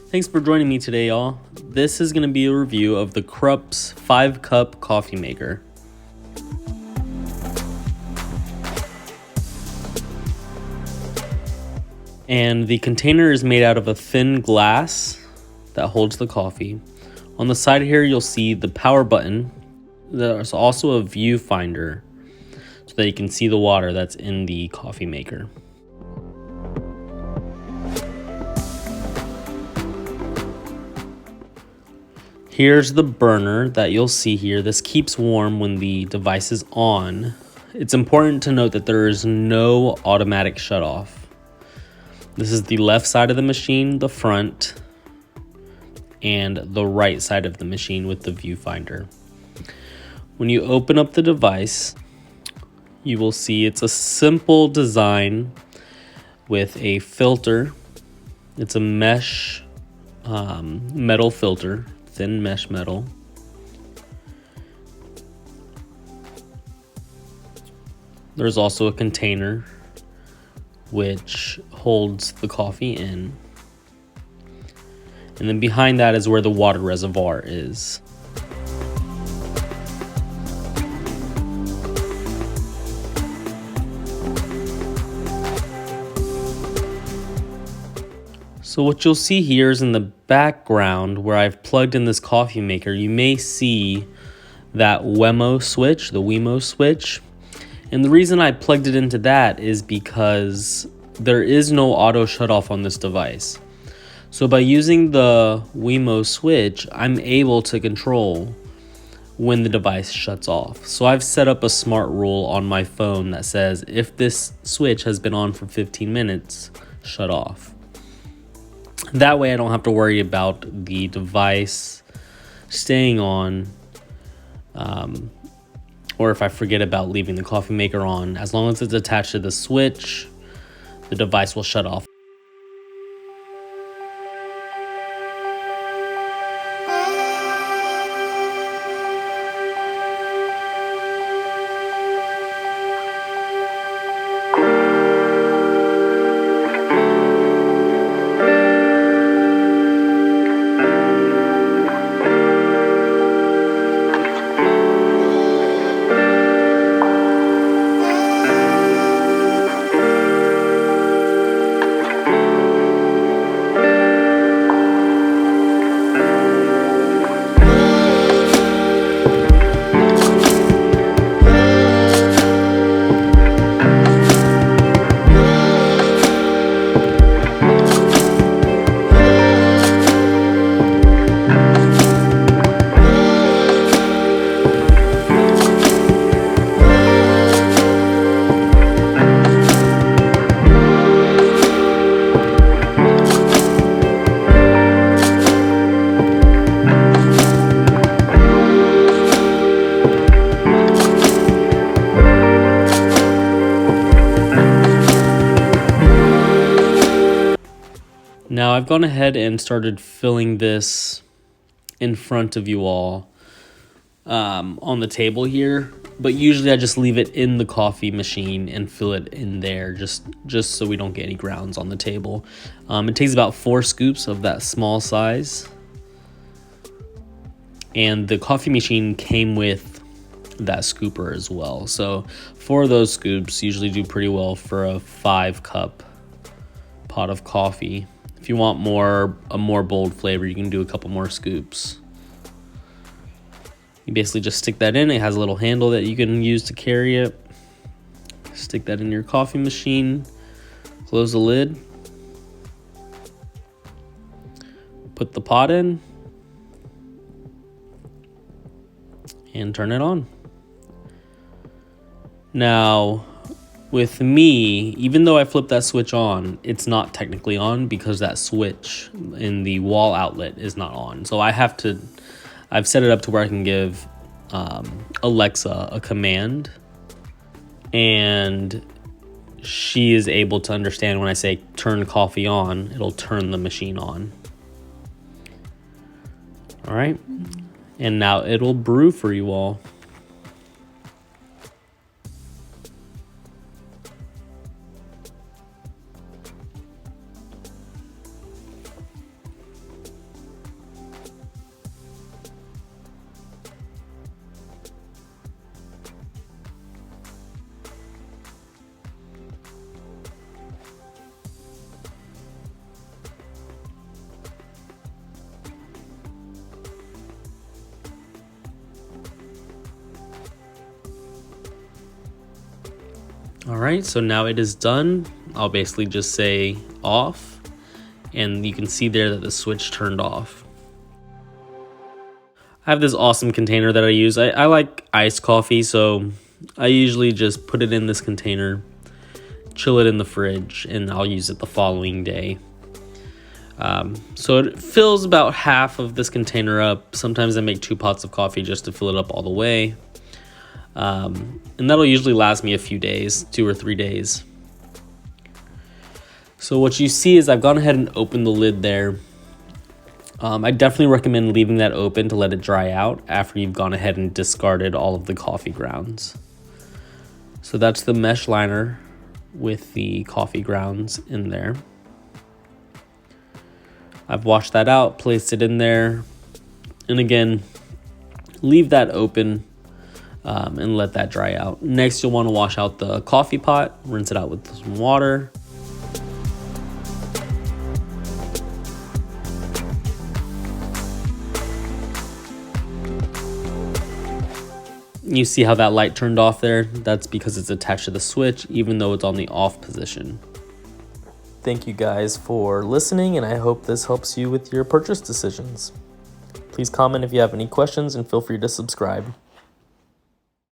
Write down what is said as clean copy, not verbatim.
Thanks for joining me today, y'all. This is going to be a review of the KRUPS 5-cup coffee maker. And the container is made out of a thin glass that holds the coffee. On the side here, you'll see the power button. There's also a viewfinder so that you can see the water that's in the coffee maker. Here's the burner that you'll see here. This keeps warm when the device is on. It's important to note that there is no automatic shutoff. This is the left side of the machine, the front, and the right side of the machine with the viewfinder. When you open up the device, you will see it's a simple design with a filter. It's a mesh metal filter, thin mesh metal. There's also a container which holds the coffee in. And then behind that is where the water reservoir is. So what you'll see here is in the background where I've plugged in this coffee maker, you may see that Wemo switch, the Wemo switch. And the reason I plugged it into that is because there is no auto shutoff on this device. So by using the Wemo switch, I'm able to control when the device shuts off. So I've set up a smart rule on my phone that says if this switch has been on for 15 minutes, shut off. That way I don't have to worry about the device staying on, or if I forget about leaving the coffee maker on. As long as it's attached to the switch, the device will shut off. Now I've gone ahead and started filling this in front of you all on the table here, but usually I just leave it in the coffee machine and fill it in there just so we don't get any grounds on the table. It takes about 4 scoops of that small size, and the coffee machine came with that scooper as well. So 4 of those scoops usually do pretty well for a 5-cup pot of coffee. If you want a more bold flavor, you can do a couple more scoops. You basically just stick that in. It has a little handle that you can use to carry it. Stick that in your coffee machine. Close the lid. Put the pot in. And turn it on. Now, with me, even though I flipped that switch on, it's not technically on because that switch in the wall outlet is not on. So I've set it up to where I can give Alexa a command, and she is able to understand when I say turn coffee on, it'll turn the machine on. All right, and now it'll brew for you all. All right, so now it is done. I'll basically just say off, and you can see there that the switch turned off. I have this awesome container that I use. I like iced coffee, so I usually just put it in this container, chill it in the fridge, and I'll use it the following day. So it fills about half of this container up. Sometimes I make 2 pots of coffee just to fill it up all the way. And that'll usually last me a few days, 2 or 3 days. So what you see is I've gone ahead and opened the lid there. I definitely recommend leaving that open to let it dry out after you've gone ahead and discarded all of the coffee grounds. So that's the mesh liner with the coffee grounds in there. I've washed that out, placed it in there, and again, leave that open and let that dry out. Next, you'll want to wash out the coffee pot, rinse it out with some water. You see how that light turned off there? That's because it's attached to the switch, even though it's on the off position. Thank you guys for listening, and I hope this helps you with your purchase decisions. Please comment if you have any questions and feel free to subscribe.